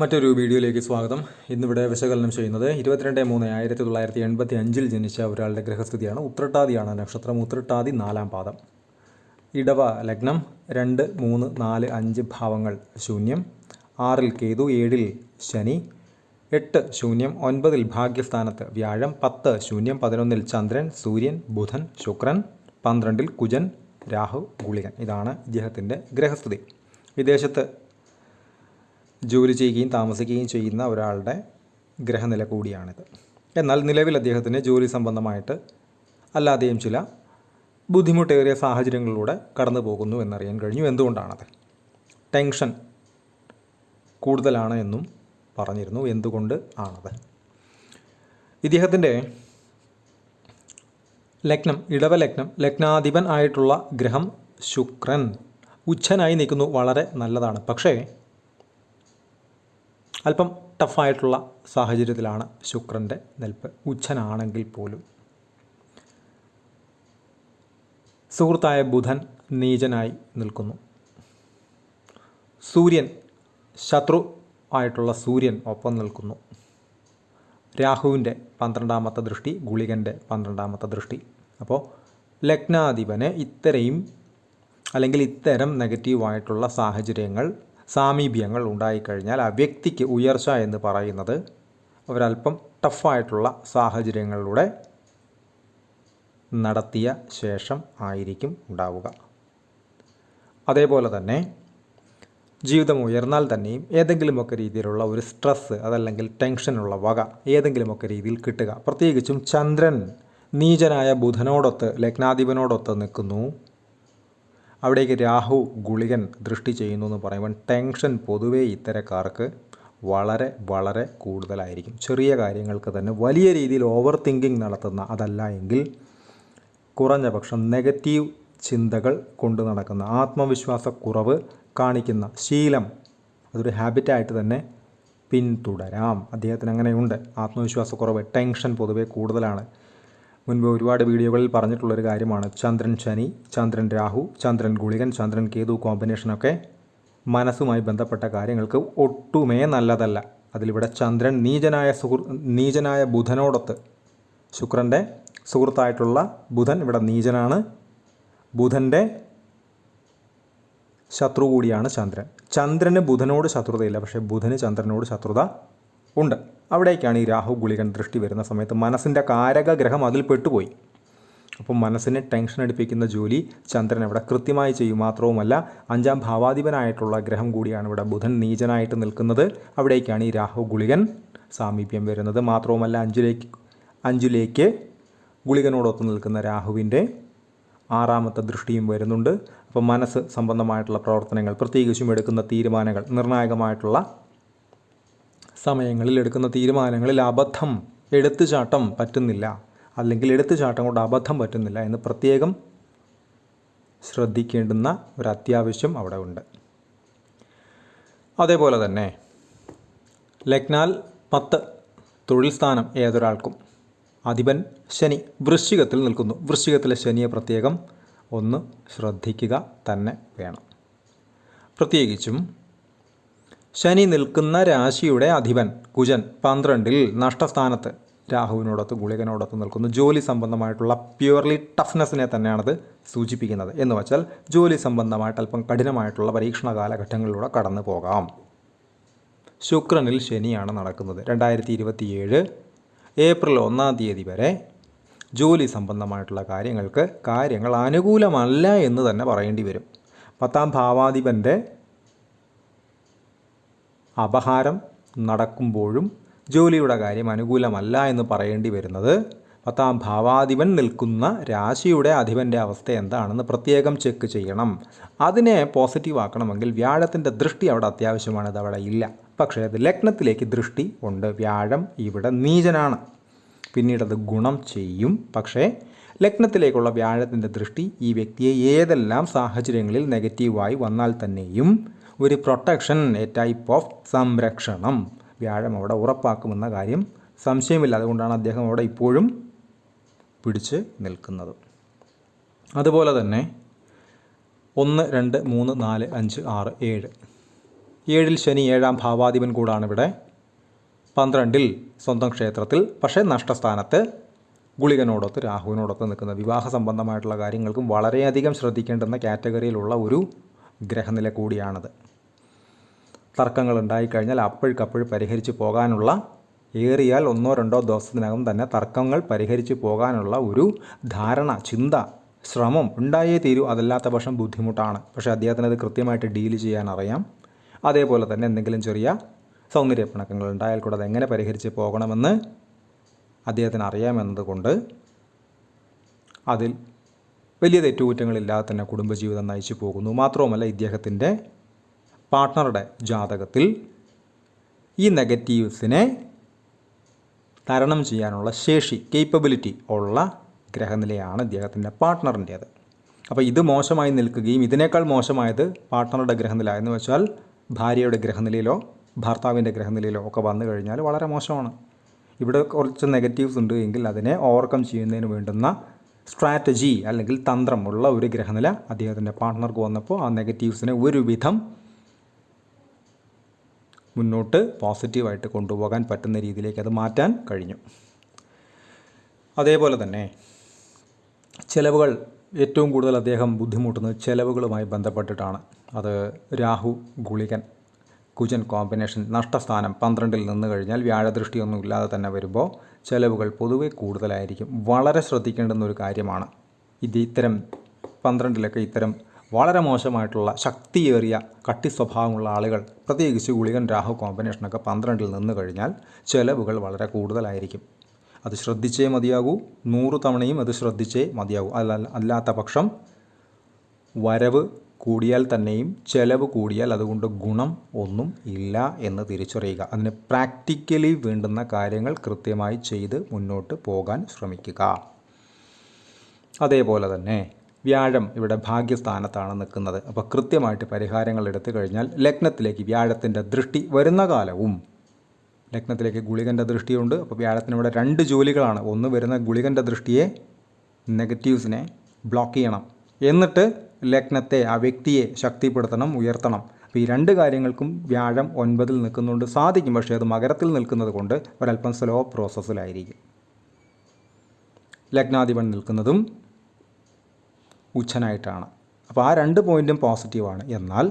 മറ്റൊരു വീഡിയോയിലേക്ക് സ്വാഗതം. ഇന്നിവിടെ വിശകലനം ചെയ്യുന്നത് 22/3/1985 ജനിച്ച ഒരാളുടെ ഗ്രഹസ്ഥിതിയാണ്. ഉത്രട്ടാതിയാണ് നക്ഷത്രം. ഉത്രട്ടാതി 4-ാം പാദം. ഇടവ ലഗ്നം. 2, 3, 4, 5 ഭാവങ്ങൾ ശൂന്യം. 6-ൽ കേതു, 7-ൽ ശനി, 8 ശൂന്യം, 9-ൽ ഭാഗ്യസ്ഥാനത്ത് വ്യാഴം, 10 ശൂന്യം, 11-ൽ ചന്ദ്രൻ, സൂര്യൻ, ബുധൻ, ശുക്രൻ, 12-ൽ കുജൻ, രാഹു, ഗുളികൻ. ഇതാണ് ഇദ്ദേഹത്തിൻ്റെ ഗ്രഹസ്ഥിതി. വിദേശത്ത് ജോലി ചെയ്യുകയും താമസിക്കുകയും ചെയ്യുന്ന ഒരാളുടെ ഗ്രഹനില കൂടിയാണിത്. എന്നാൽ നിലവിൽ അദ്ദേഹത്തിന് ജോലി സംബന്ധമായിട്ട് അല്ലാതെയും ചില ബുദ്ധിമുട്ടേറിയ സാഹചര്യങ്ങളിലൂടെ കടന്നു പോകുന്നു എന്നറിയാൻ കഴിഞ്ഞു. എന്തുകൊണ്ടാണത്? ടെൻഷൻ കൂടുതലാണ് എന്നും പറഞ്ഞിരുന്നു. എന്തുകൊണ്ട് ആണത്? ഇദ്ദേഹത്തിൻ്റെ ലഗ്നം ഇടവ ലഗ്നം. ലഗ്നാധിപൻ ആയിട്ടുള്ള ഗ്രഹം ശുക്രൻ ഉച്ചനായി നിൽക്കുന്നു. വളരെ നല്ലതാണ്. പക്ഷേ അല്പം ടഫായിട്ടുള്ള സാഹചര്യത്തിലാണ് ശുക്രൻ്റെ നിൽപ്പ്. ഉച്ചനാണെങ്കിൽ പോലും. സുഹൃത്തായ ബുധൻ നീചനായി നിൽക്കുന്നു. സൂര്യൻ, ശത്രു ആയിട്ടുള്ള സൂര്യൻ ഒപ്പം നിൽക്കുന്നു. രാഹുവിൻ്റെ 12ാമത്തെ ദൃഷ്ടി, ഗുളികൻ്റെ 12ാമത്തെ ദൃഷ്ടി. അപ്പോൾ ലഗ്നാധിപന് ഇത്തരം നെഗറ്റീവായിട്ടുള്ള സാഹചര്യങ്ങൾ, സാമീപ്യങ്ങൾ ഉണ്ടായിക്കഴിഞ്ഞാൽ ആ വ്യക്തിക്ക് ഉയർച്ച എന്ന് പറയുന്നത് ഒരല്പം ടഫായിട്ടുള്ള സാഹചര്യങ്ങളിലൂടെ നടത്തിയ ശേഷം ആയിരിക്കും ഉണ്ടാവുക. അതേപോലെ തന്നെ ജീവിതം ഉയർന്നാൽ തന്നെയും ഏതെങ്കിലുമൊക്കെ രീതിയിലുള്ള ഒരു സ്ട്രെസ്സ്, അതല്ലെങ്കിൽ ടെൻഷനുള്ള വക ഏതെങ്കിലുമൊക്കെ രീതിയിൽ കിട്ടുക. പ്രത്യേകിച്ചും ചന്ദ്രൻ നീചനായ ബുധനോടൊത്ത്, ലഗ്നാധിപനോടൊത്ത് നിൽക്കുന്നു. അവിടേക്ക് രാഹു, ഗുളികൻ ദൃഷ്ടി ചെയ്യുന്നു എന്ന് പറയുമ്പോൾ ടെൻഷൻ പൊതുവേ ഇത്തരക്കാർക്ക് വളരെ വളരെ കൂടുതലായിരിക്കും. ചെറിയ കാര്യങ്ങൾക്ക് തന്നെ വലിയ രീതിയിൽ ഓവർ തിങ്കിങ് നടത്തുന്ന, അതല്ല എങ്കിൽ കുറഞ്ഞ പക്ഷം നെഗറ്റീവ് ചിന്തകൾ കൊണ്ടു നടക്കുന്ന, ആത്മവിശ്വാസക്കുറവ് കാണിക്കുന്ന ശീലം അതൊരു ഹാബിറ്റായിട്ട് തന്നെ പിന്തുടരാം. അദ്ദേഹത്തിന് അങ്ങനെയുണ്ട്. ആത്മവിശ്വാസക്കുറവ്, ടെൻഷൻ പൊതുവേ കൂടുതലാണ്. മുൻപ് ഒരുപാട് വീഡിയോകളിൽ പറഞ്ഞിട്ടുള്ളൊരു കാര്യമാണ്. ചന്ദ്രൻ ശനി, ചന്ദ്രൻ രാഹു, ചന്ദ്രൻ ഗുളികൻ, ചന്ദ്രൻ കേതു കോമ്പിനേഷനൊക്കെ മനസ്സുമായി ബന്ധപ്പെട്ട കാര്യങ്ങൾക്ക് ഒട്ടുമേ നല്ലതല്ല. അതിലിവിടെ ചന്ദ്രൻ നീചനായ ബുധനോടൊത്ത്, ശുക്രൻ്റെ സുഹൃത്തായിട്ടുള്ള ബുധൻ ഇവിടെ നീചനാണ്. ബുധൻ്റെ ശത്രു കൂടിയാണ് ചന്ദ്രൻ. ചന്ദ്രന് ബുധനോട് ശത്രുതയില്ല, പക്ഷേ ബുധന് ചന്ദ്രനോട് ശത്രുത ഉണ്ട്. അവിടേക്കാണ് ഈ രാഹു ഗുളികൻ ദൃഷ്ടി വരുന്ന സമയത്ത് മനസ്സിൻ്റെ കാരകഗ്രഹം അതിൽ പെട്ടുപോയി. അപ്പോൾ മനസ്സിനെ ടെൻഷൻ അടിപ്പിക്കുന്ന ജോലി ചന്ദ്രൻ ഇവിടെ കൃത്യമായി ചെയ്യും. മാത്രവുമല്ല 5-ാം ഭാവാധിപനായിട്ടുള്ള ഗ്രഹം കൂടിയാണ് ഇവിടെ ബുധൻ നീചനായിട്ട് നിൽക്കുന്നത്. അവിടേക്കാണ് ഈ രാഹു ഗുളികൻ സാമീപ്യം വരുന്നത്. മാത്രവുമല്ല 5ലേക്ക് ഗുളികനോടൊത്ത് നിൽക്കുന്ന രാഹുവിൻ്റെ 6ാമത്തെ ദൃഷ്ടിയും വരുന്നുണ്ട്. അപ്പോൾ മനസ്സ് സംബന്ധമായിട്ടുള്ള പ്രവർത്തനങ്ങൾ, പ്രത്യേകിച്ചും എടുക്കുന്ന തീരുമാനങ്ങൾ, നിർണായകമായിട്ടുള്ള സമയങ്ങളിൽ എടുക്കുന്ന തീരുമാനങ്ങളിൽ എടുത്തുചാട്ടം പറ്റുന്നില്ല, അല്ലെങ്കിൽ എടുത്തുചാട്ടം കൊണ്ട് അബദ്ധം പറ്റുന്നില്ല എന്ന് പ്രത്യേകം ശ്രദ്ധിക്കേണ്ടുന്ന ഒരു അത്യാവശ്യം അവിടെ ഉണ്ട്. അതേപോലെ തന്നെ ലഗ്നാൽ 10 തൊഴിൽ സ്ഥാനം ഏതൊരാൾക്കും. അധിപൻ ശനി വൃശ്ചികത്തിൽ നിൽക്കുന്നു. വൃശ്ചികത്തിലെ ശനിയെ പ്രത്യേകം ഒന്ന് ശ്രദ്ധിക്കുക തന്നെ വേണം. പ്രത്യേകിച്ചും ശനി നിൽക്കുന്ന രാശിയുടെ അധിപൻ കുജൻ 12-ൽ നഷ്ടസ്ഥാനത്ത് രാഹുവിനോടൊത്ത് ഗുളികനോടൊത്ത് നിൽക്കുന്നു. ജോലി സംബന്ധമായിട്ടുള്ള പ്യുവർലി ടഫ്നെസ്സിനെ തന്നെയാണത് സൂചിപ്പിക്കുന്നത്. എന്ന് വച്ചാൽ ജോലി സംബന്ധമായിട്ട് അല്പം കഠിനമായിട്ടുള്ള പരീക്ഷണ കാലഘട്ടങ്ങളിലൂടെ കടന്നു പോകാം. ശുക്രനിൽ ശനിയാണ് നടക്കുന്നത്. 2027 ഏപ്രിൽ 1-ാം തീയതി വരെ ജോലി സംബന്ധമായിട്ടുള്ള കാര്യങ്ങൾ അനുകൂലമല്ല എന്ന് തന്നെ പറയേണ്ടി വരും. 10-ാം ഭാവാധിപൻ്റെ അപഹാരം നടക്കുമ്പോഴും ജോലിയുടെ കാര്യം അനുകൂലമല്ല എന്ന് പറയേണ്ടി വരുന്നത് 10-ാം ഭാവാധിപൻ നിൽക്കുന്ന രാശിയുടെ അധിപൻ്റെ അവസ്ഥ എന്താണെന്ന് പ്രത്യേകം ചെക്ക് ചെയ്യണം. അതിനെ പോസിറ്റീവ് ആക്കണമെങ്കിൽ വ്യാഴത്തിൻ്റെ ദൃഷ്ടി അവിടെ അത്യാവശ്യമാണ്. അത് അവിടെ ഇല്ല. പക്ഷേ അത് ലഗ്നത്തിലേക്ക് ദൃഷ്ടി ഉണ്ട്. വ്യാഴം ഇവിടെ നീചനാണ്. പിന്നീടത് ഗുണം ചെയ്യും. പക്ഷേ ലഗ്നത്തിലേക്കുള്ള വ്യാഴത്തിൻ്റെ ദൃഷ്ടി ഈ വ്യക്തിയെ ഏതെല്ലാം സാഹചര്യങ്ങളിൽ നെഗറ്റീവായി വന്നാൽ തന്നെയും ഒരു പ്രൊട്ടക്ഷൻ, എ ടൈപ്പ് ഓഫ് സംരക്ഷണം വ്യാഴം അവിടെ ഉറപ്പാക്കുമെന്ന കാര്യം സംശയമില്ല. അതുകൊണ്ടാണ് അദ്ദേഹം അവിടെ ഇപ്പോഴും പിടിച്ച് നിൽക്കുന്നത്. അതുപോലെ തന്നെ 1, 2, 3, 4, 5, 6, 7 7-ൽ ശനി 7-ാം ഭാവാധിപൻ കൂടാണ് ഇവിടെ. 12-ൽ സ്വന്തം ക്ഷേത്രത്തിൽ, പക്ഷേ നഷ്ടസ്ഥാനത്ത് ഗുളികനോടൊത്ത് രാഹുവിനോടൊത്ത് നിൽക്കുന്ന വിവാഹ സംബന്ധമായിട്ടുള്ള കാര്യങ്ങൾക്കും വളരെയധികം ശ്രദ്ധിക്കേണ്ടുന്ന കാറ്റഗറിയിലുള്ള ഒരു ഗ്രഹനില കൂടിയാണത്. തർക്കങ്ങൾ ഉണ്ടായിക്കഴിഞ്ഞാൽ അപ്പോഴേക്കപ്പോഴും പരിഹരിച്ച് പോകാനുള്ള, ഏറിയാൽ 1-2 ദിവസത്തിനകം തന്നെ തർക്കങ്ങൾ പരിഹരിച്ച് പോകാനുള്ള ഒരു ധാരണ, ചിന്ത, ശ്രമം ഉണ്ടായേ തീരൂ. അതല്ലാത്ത പക്ഷം ബുദ്ധിമുട്ടാണ്. പക്ഷേ അദ്ദേഹത്തിന് അത് കൃത്യമായിട്ട് ഡീൽ ചെയ്യാൻ അറിയാം. അതേപോലെ തന്നെ എന്തെങ്കിലും ചെറിയ സൗന്ദര്യ പിണക്കങ്ങൾ ഉണ്ടായാൽ കൂടെ അതെങ്ങനെ പരിഹരിച്ച് പോകണമെന്ന് അദ്ദേഹത്തിന് അറിയാമെന്നതുകൊണ്ട് അതിൽ വലിയ തെറ്റുകുറ്റങ്ങളില്ലാതെ തന്നെ കുടുംബജീവിതം നയിച്ചു പോകുന്നു. മാത്രവുമല്ല, ഇദ്ദേഹത്തിൻ്റെ പാർട്ട്ണറുടെ ജാതകത്തിൽ ഈ നെഗറ്റീവ്സിനെ തരണം ചെയ്യാനുള്ള ശേഷി, കേപ്പബിലിറ്റി ഉള്ള ഗ്രഹനിലയാണ് ഇദ്ദേഹത്തിൻ്റെ പാർട്ട്ണറിൻ്റേത്. അപ്പോൾ ഇത് മോശമായി നിൽക്കുകയും ഇതിനേക്കാൾ മോശമായത് പാർട്ട്ണറുടെ ഗ്രഹനില എന്ന് വെച്ചാൽ ഭാര്യയുടെ ഗ്രഹനിലയിലോ ഭർത്താവിൻ്റെ ഗ്രഹനിലയിലോ ഒക്കെ വന്നു കഴിഞ്ഞാൽ വളരെ മോശമാണ്. ഇവിടെ കുറച്ച് നെഗറ്റീവ്സ് ഉണ്ട് എങ്കിൽ അതിനെ ഓവർകം ചെയ്യുന്നതിന് വേണ്ടുന്ന സ്ട്രാറ്റജി അല്ലെങ്കിൽ തന്ത്രമുള്ള ഒരു ഗ്രഹനില അദ്ദേഹത്തിൻ്റെ പാർട്ട്ണർക്ക് വന്നപ്പോൾ ആ നെഗറ്റീവ്സിനെ ഒരുവിധം മുന്നോട്ട് പോസിറ്റീവായിട്ട് കൊണ്ടുപോകാൻ പറ്റുന്ന രീതിയിലേക്ക് അത് മാറ്റാൻ കഴിഞ്ഞു. അതേപോലെ തന്നെ ചിലവുകൾ, ഏറ്റവും കൂടുതൽ അദ്ദേഹം ബുദ്ധിമുട്ടുന്നത് ചിലവുകളുമായി ബന്ധപ്പെട്ടിട്ടാണ്. അത് രാഹു ഗുളികൻ കുജൻ കോമ്പിനേഷൻ നഷ്ടസ്ഥാനം 12-ൽ നിന്ന് കഴിഞ്ഞാൽ വ്യാഴദൃഷ്ടിയൊന്നും ഇല്ലാതെ തന്നെ വരുമ്പോൾ ചിലവുകൾ പൊതുവെ കൂടുതലായിരിക്കും. വളരെ ശ്രദ്ധിക്കേണ്ടുന്ന ഒരു കാര്യമാണ്. ഇത്തരം 12-ലൊക്കെ ഇത്തരം വളരെ മോശമായിട്ടുള്ള ശക്തിയേറിയ കട്ടി സ്വഭാവമുള്ള ആളുകൾ, പ്രത്യേകിച്ച് ഗുളികൻ രാഹു കോമ്പിനേഷനൊക്കെ 12-ൽ നിന്ന് കഴിഞ്ഞാൽ ചിലവുകൾ വളരെ കൂടുതലായിരിക്കും. അത് ശ്രദ്ധിച്ചേ മതിയാകൂ. 100 തവണയും അത് ശ്രദ്ധിച്ചേ മതിയാകൂ. അല്ലാത്ത പക്ഷം വരവ് കൂടിയാൽ തന്നെയും ചിലവ് കൂടിയാൽ അതുകൊണ്ട് ഗുണം ഒന്നും ഇല്ല എന്ന് തിരിച്ചറിയുക. അതിന് പ്രാക്ടിക്കലി വേണ്ടുന്ന കാര്യങ്ങൾ കൃത്യമായി ചെയ്ത് മുന്നോട്ട് പോകാൻ ശ്രമിക്കുക. അതേപോലെ തന്നെ വ്യാഴം ഇവിടെ ഭാഗ്യസ്ഥാനത്താണ് നിൽക്കുന്നത്. അപ്പോൾ കൃത്യമായിട്ട് പരിഹാരങ്ങൾ എടുത്തു കഴിഞ്ഞാൽ ലഗ്നത്തിലേക്ക് വ്യാഴത്തിൻ്റെ ദൃഷ്ടി വരുന്ന കാലവും, ലഗ്നത്തിലേക്ക് ഗുളികൻ്റെ ദൃഷ്ടിയുണ്ട്. അപ്പോൾ വ്യാഴത്തിന് ഇവിടെ 2 ജോലികളാണ്. ഒന്ന് വരുന്ന ഗുളികൻ്റെ ദൃഷ്ടിയെ, നെഗറ്റീവ്സിനെ ബ്ലോക്ക് ചെയ്യണം, എന്നിട്ട് ലഗ്നത്തെ, ആ വ്യക്തിയെ ശക്തിപ്പെടുത്തണം, ഉയർത്തണം. അപ്പോൾ ഈ 2 കാര്യങ്ങൾക്കും വ്യാഴം 9-ൽ നിൽക്കുന്നുണ്ട്, സാധിക്കും. പക്ഷേ അത് മകരത്തിൽ നിൽക്കുന്നത് കൊണ്ട് ഒരല്പം സ്ലോ പ്രോസസ്സിലായിരിക്കും. ലഗ്നാധിപൻ നിൽക്കുന്നതും ഉച്ചനായിട്ടാണ്. അപ്പോൾ ആ 2 പോയിൻറ്റും പോസിറ്റീവാണ്. എന്നാൽ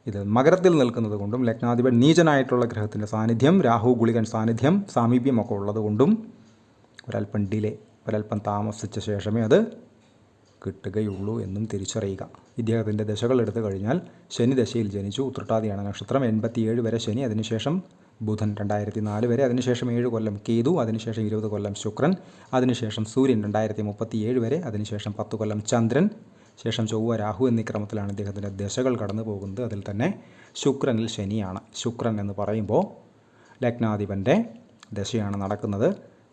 ഇത് മകരത്തിൽ നിൽക്കുന്നത് കൊണ്ടും ലഗ്നാധിപൻ നീചനായിട്ടുള്ള ഗ്രഹത്തിൻ്റെ സാന്നിധ്യം, രാഹു ഗുളികൻ സാന്നിധ്യം, സാമീപ്യമൊക്കെ ഉള്ളതുകൊണ്ടും ഒരല്പം ഡിലേ, ഒരല്പം താമസിച്ച ശേഷമേ അത് കിട്ടുകയുള്ളൂ എന്നും തിരിച്ചറിയുക. ഇദ്ദേഹത്തിൻ്റെ ദശകൾ എടുത്തു കഴിഞ്ഞാൽ ശനി ദശയിൽ ജനിച്ചു, ഉത്രട്ടാതിയാണ് നക്ഷത്രം, 87 വരെ ശനി, അതിനുശേഷം ബുധൻ 2004 വരെ, അതിനുശേഷം 7 കൊല്ലം കേതു, അതിനുശേഷം 20 കൊല്ലം ശുക്രൻ, അതിനുശേഷം സൂര്യൻ 2037 വരെ, അതിനുശേഷം 10 കൊല്ലം ചന്ദ്രൻ, ശേഷം ചൊവ്വ, രാഹു എന്നീ ക്രമത്തിലാണ് ഇദ്ദേഹത്തിൻ്റെ ദശകൾ കടന്നു പോകുന്നത്. അതിൽ തന്നെ ശുക്രനിൽ ശനിയാണ്. ശുക്രൻ എന്ന് പറയുമ്പോൾ ലഗ്നാധിപൻ്റെ ദശയാണ് നടക്കുന്നത്.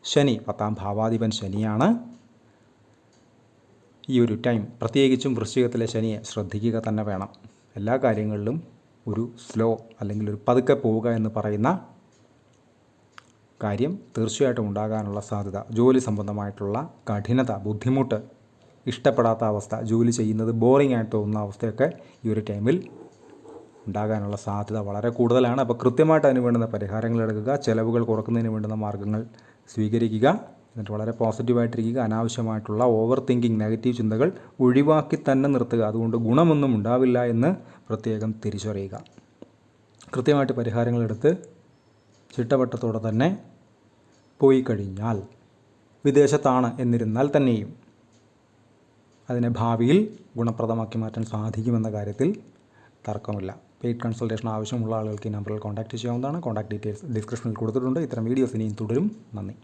ശനി 10-ാം ഭാവാധിപൻ ശനിയാണ്. ഈ ഒരു ടൈം പ്രത്യേകിച്ചും വൃശ്ചികത്തിലെ ശനിയെ ശ്രദ്ധിക്കുക തന്നെ വേണം. എല്ലാ കാര്യങ്ങളിലും ഒരു സ്ലോ അല്ലെങ്കിൽ ഒരു പതുക്കെ പോവുക എന്ന് പറയുന്ന കാര്യം തീർച്ചയായിട്ടും ഉണ്ടാകാനുള്ള സാധ്യത, ജോലി സംബന്ധമായിട്ടുള്ള കഠിനത, ബുദ്ധിമുട്ട്, ഇഷ്ടപ്പെടാത്ത അവസ്ഥ, ജോലി ചെയ്യുന്നത് ബോറിംഗ് ആയിട്ട് തോന്നുന്ന അവസ്ഥയൊക്കെ ഈ ഒരു ടൈമിൽ ഉണ്ടാകാനുള്ള സാധ്യത വളരെ കൂടുതലാണ്. അപ്പോൾ കൃത്യമായിട്ട് അതിന് വേണ്ടുന്ന പരിഹാരങ്ങൾ എടുക്കുക, ചിലവുകൾ കുറക്കുന്നതിന് വേണ്ടുന്ന മാർഗ്ഗങ്ങൾ സ്വീകരിക്കുക, എന്നിട്ട് വളരെ പോസിറ്റീവായിട്ടിരിക്കുക. അനാവശ്യമായിട്ടുള്ള ഓവർ തിങ്കിങ്, നെഗറ്റീവ് ചിന്തകൾ ഒഴിവാക്കി തന്നെ നിർത്തുക. അതുകൊണ്ട് ഗുണമൊന്നും ഉണ്ടാവില്ല എന്ന് പ്രത്യേകം തിരിച്ചറിയുക. കൃത്യമായിട്ട് പരിഹാരങ്ങളെടുത്ത് ചിട്ടവട്ടത്തോടെ തന്നെ പോയി കഴിഞ്ഞാൽ, വിദേശത്താണ് എന്നിരുന്നാൽ തന്നെയും അതിനെ ഭാവിയിൽ ഗുണപ്രദമാക്കി മാറ്റാൻ സാധിക്കുമെന്ന കാര്യത്തിൽ തർക്കമില്ല. പെയ്ഡ് കൺസൾട്ടേഷൻ ആവശ്യമുള്ള ആളുകൾക്ക് ഈ നമ്പറിൽ കോൺടാക്റ്റ് ചെയ്യാവുന്നതാണ്. കോൺടാക്ട് ഡീറ്റെയിൽസ് ഡിസ്ക്രിപ്ഷനിൽ കൊടുത്തിട്ടുണ്ട്. ഇത്തരം വീഡിയോസ് ഇനിയും തുടരും. നന്ദി.